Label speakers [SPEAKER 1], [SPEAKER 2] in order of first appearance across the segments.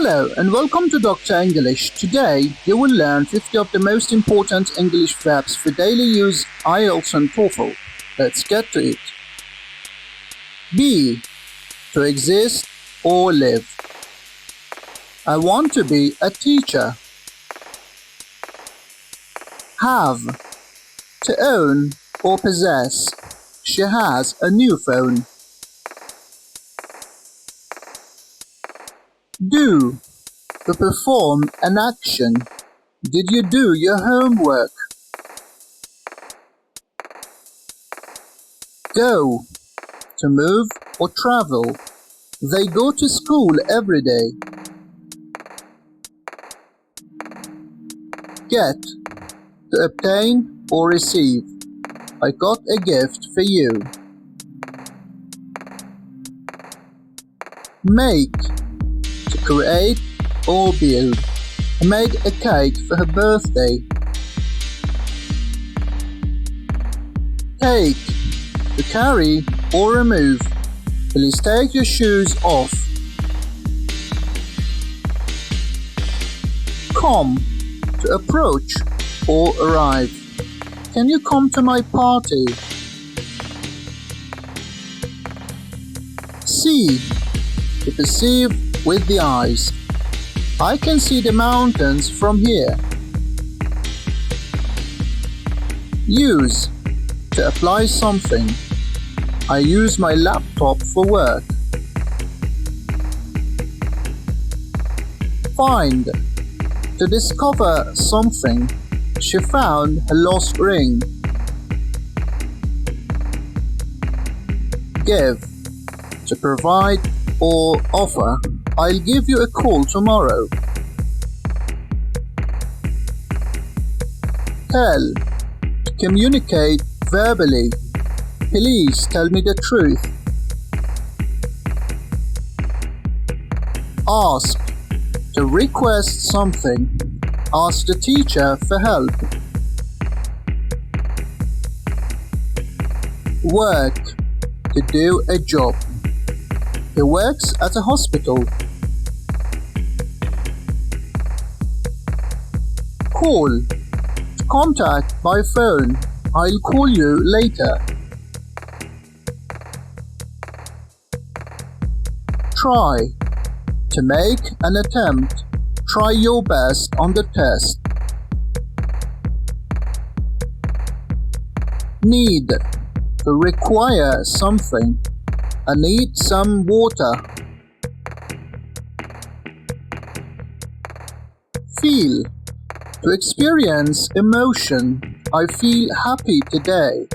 [SPEAKER 1] Hello and welcome to Dr. English. Today you will learn 50 of the most important English verbs for daily use, IELTS and TOEFL. Let's get to it. Be, to exist or live. I want to be a teacher. Have, to own or possess. She has a new phone. Do, to perform an action. Did you do your homework? Go, to move or travel. They go to school every day. Get, to obtain or receive. I got a gift for you. Make, to create or build. I made a cake for her birthday. Take, to carry or remove. Please take your shoes off. Come, to approach or arrive. Can you come to my party? See, to perceive with the eyes. I can see the mountains from here. Use, to apply something. I use my laptop for work. Find, to discover something. She found her lost ring. Give, to provide or offer. I'll give you a call tomorrow. Tell, to communicate verbally. Please tell me the truth. Ask, to request something. Ask the teacher for help. Work, to do a job. He works at a hospital. Call, to contact by phone. I'll call you later. Try, to make an attempt. Try your best on the test. Need, to require something. I need some water. Feel, to experience emotion. I feel happy today.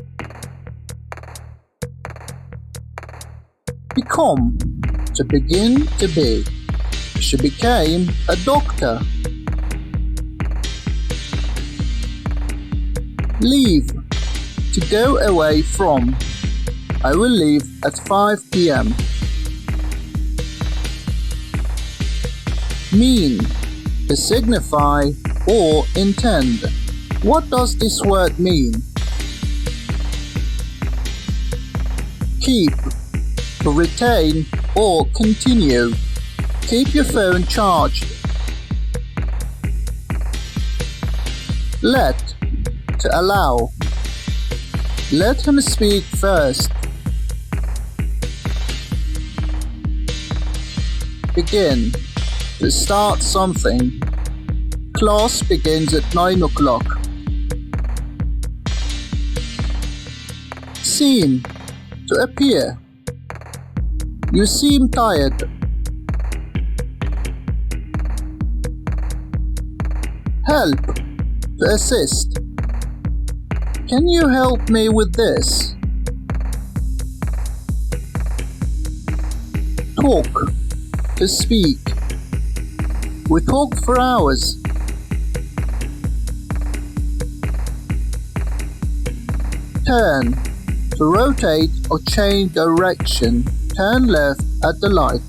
[SPEAKER 1] Become, to begin to be. She became a doctor. Leave, to go away from. I will leave at 5 p.m. Mean, to signify or intend. What does this word mean? Keep, to retain or continue. Keep your phone charged. Let, to allow. Let him speak first. Begin, to start something. Class begins at 9 o'clock. Seem, to appear. You seem tired. Help, to assist. Can you help me with this? Talk, to speak. We talk for hours. Turn, to rotate or change direction. Turn left at the light.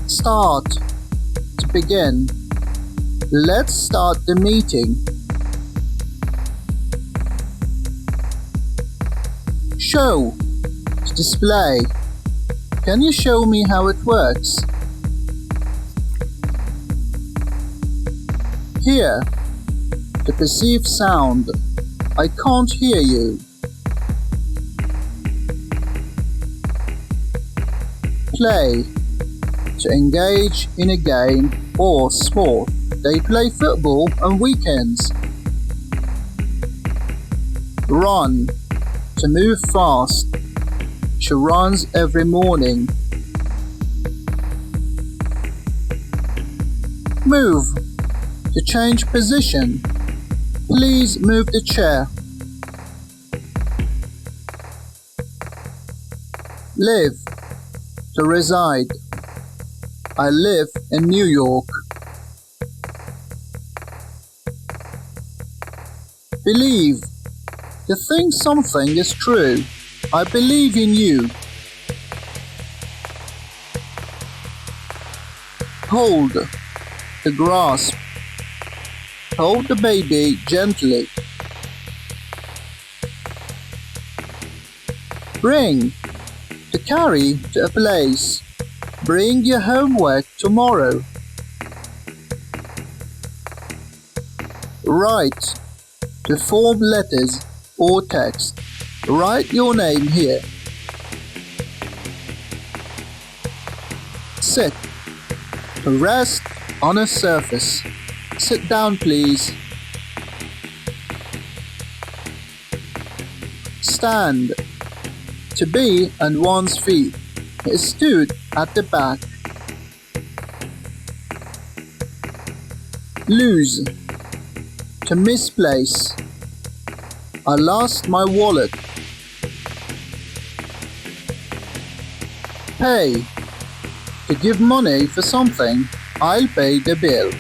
[SPEAKER 1] Start, to begin. Let's start the meeting. Show, to display. Can you show me how it works? Hear. To perceive sound. I can't hear you. Play. To engage in a game or sport. They play football on weekends. Run. To move fast. She runs every morning. Move. To change position. Please move the chair. Live. To reside. I live in New York. Believe. To think something is true. I believe in you. Hold. To grasp. Hold the baby gently. Bring. To carry to a place. Bring your homework tomorrow. Write. To form letters or text. Write your name here. Sit. To rest on a surface. Sit down, please. Stand. To be on one's feet. He stood at the back. Lose. To misplace. I lost my wallet. Pay. To give money for something. I'll pay the bill.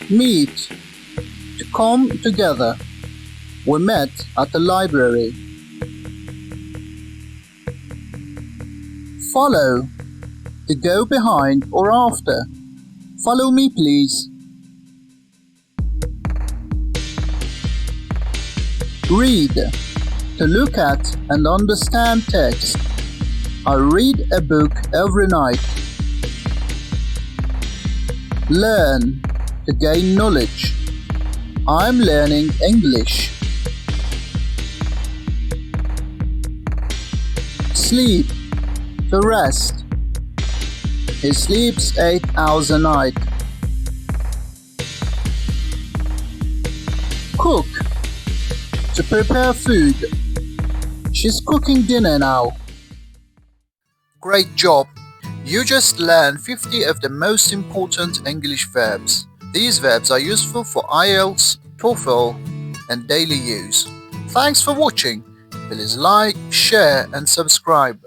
[SPEAKER 1] Meet. To come together. We met at the library. Follow. To go behind or after. Follow me, please. Read. To look at and understand text. I read a book every night. Learn. To gain knowledge. I'm learning English. Sleep. To rest. He sleeps 8 hours a night. Cook. To prepare food. She's cooking dinner now. Great job! You just learned 50 of the most important English verbs. These verbs are useful for IELTS, TOEFL, and daily use. Thanks for watching. Please like, share, and subscribe.